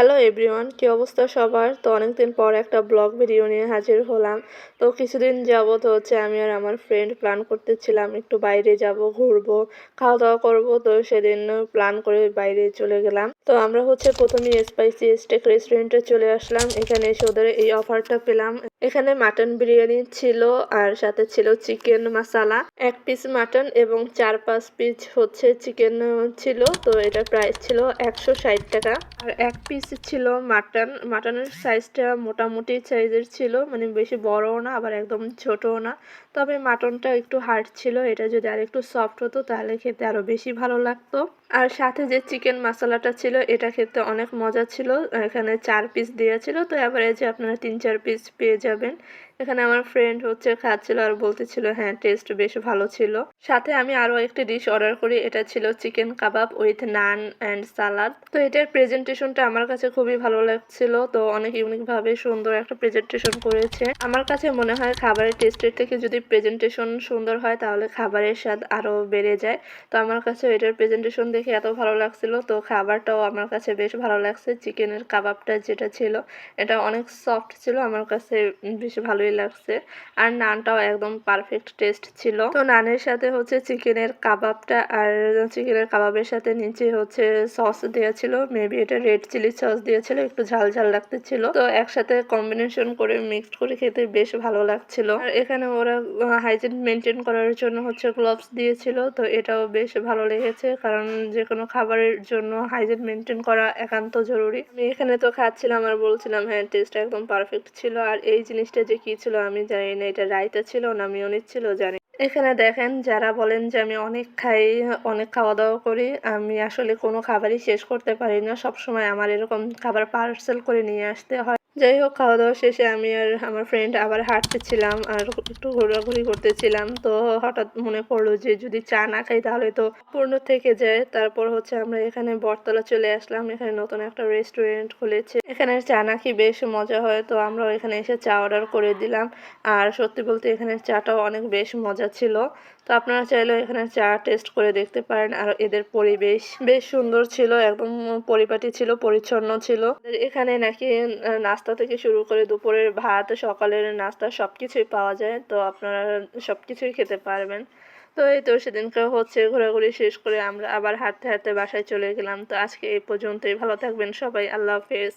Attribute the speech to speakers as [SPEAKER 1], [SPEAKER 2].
[SPEAKER 1] Hello everyone, কি অবস্থা সবার? তো অনেকদিন পর একটা ব্লগ ভিডিও নিয়ে হাজির হলাম। তো কিছুদিন যাবত হচ্ছে আমি আর আমার ফ্রেন্ড প্ল্যান করতেছিলাম একটু বাইরে যাব, ঘুরবো, খাওয়া দাওয়া করবো। তো সেদিন প্ল্যান করে বাইরে চলে গেলাম। তো আমরা হচ্ছে প্রথমে স্পাইসি স্টেক রেস্টুরেন্টে চলে আসলাম। এখানে এসে ওদের এই অফারটা পেলাম। এখানে মাটন বিরিয়ানি ছিল আর সাথে ছিল চিকেন মশালা, 1 পিস মাটন এবং 4-5 পিস হচ্ছে চিকেন ছিল। তো এটার প্রাইস ছিল 160 টাকা। আর 1 পিস ছিল মাটন। মাটনের সাইজটা মোটামুটি সাইজের ছিল, মানে বেশি বড়ও না আবার একদম ছোটও না। তবে মাটনটা একটু হার্ড ছিল, এটা যদি আর একটু সফট হতো তাহলে খেতে আরো বেশি ভালো লাগতো। আর সাথে যে চিকেন মশলাটা ছিল এটা খেতে অনেক মজা ছিল। এখানে 4 পিস দিয়েছিল, তো এভারেজে আপনারা 3-4 পিস পেয়ে যাবেন। এখানে আমার ফ্রেন্ড হচ্ছে খাচ্ছিল আর বলতেছিল হ্যাঁ টেস্ট বেশ ভালো ছিল। সাথে আমি আরো একটি ডিশ অর্ডার করি, এটা ছিল chicken kebab with naan and salad. তো এটার প্রেজেন্টেশনটা আমার কাছে খুবই ভালো লাগছিল। তো অনেক ইউনিক ভাবে সুন্দর একটা প্রেজেন্টেশন করেছে। আমার কাছে মনে হয় খাবারের টেস্টের থেকে যদি প্রেজেন্টেশন সুন্দর হয় তাহলে খাবারের স্বাদ আরো বেড়ে যায়। তো আমার কাছে এটার প্রেজেন্টেশন দেখে এত ভালো লাগছিল, তো খাবারটাও আমার কাছে বেশ ভালো লাগছে। চিকেনের কাবাবটা যেটা ছিল এটা অনেক সফট ছিল, আমার কাছে বেশ ভালোই লাগছে। আর নানটাও একদম পারফেক্ট টেস্ট ছিল। তো নানের সাথে হচ্ছে চিকেনের কাবাবটা, আর চিকেনের কাবাবের সাথে নিচে হচ্ছে সস দেওয়া ছিল, মেবি এটা রেড চিলি সস দিয়েছিল, একটু ঝাল ঝাল লাগতেছিল। তো একসাথে কম্বিনেশন করে মিক্সড করে খেতে বেশ ভালো লাগছিল। আর এখানে ওরা হাইজিন মেনটেন করার জন্য হচ্ছে গ্লোভস দিয়েছিল, তো এটাও বেশ ভালো লেগেছে, কারণ যে কোনো খাবারের জন্য হাইজিন মেনটেন করা একান্ত জরুরি। আমি এখানে তো খাচ্ছিলাম আর বলছিলাম হ্যাঁ টেস্ট একদম পারফেক্ট ছিল। আর এই জিনিসটা যে কি ছিল আমি জানি না, এটা রায়তা ছিল না মিয়োনিজ ছিল জানি। এখানে দেখেন যারা বলেন যে আমি অনেক খাই, অনেক খাওয়া দাওয়া করি, আমি আসলে কোনো খাবারই শেষ করতে পারি না। সবসময় আমার এরকম খাবার পার্সেল করে নিয়ে আসতে হয়। যাই হোক, খাওয়া দাওয়া শেষে আমি আর আমার ফ্রেন্ড আবার হাঁটতেছিলাম আর একটু ঘোরাঘুরি করতেছিলাম। তো হঠাৎ মনে পড়লো যে যদি চা না খাই তাহলে তো পূর্ণ থেকে যায়। তারপর হচ্ছে আমরা এখানে বটতলা চলে আসলাম। এখানে নতুন একটা রেস্টুরেন্ট খুলেছে, এখানে চা নাকি বেশ মজা হয়। তো আমরা এখানে এসে চা অর্ডার করে দিলাম। আর সত্যি বলতে এখানের চাটাও অনেক বেশ মজা ছিল। তো আপনারা চাইলেও এখানে চা টেস্ট করে দেখতে পারেন। আর এদের পরিবেশ বেশ সুন্দর ছিল, একদম পরিপাটি ছিল, পরিচ্ছন্ন ছিল। এখানে নাকি নাস্তা থেকে শুরু করে দুপুরের ভাত, সকালের নাস্তা সবকিছুই পাওয়া যায়, তো আপনারা সবকিছুই খেতে পারবেন। তো এই তো সেদিনকে হচ্ছে ঘোরাঘুরি শেষ করে আমরা আবার হাঁটতে হাঁটতে বাসায় চলে গেলাম। তো আজকে এই পর্যন্তই, ভালো থাকবেন সবাই, আল্লাহ হাফেজ।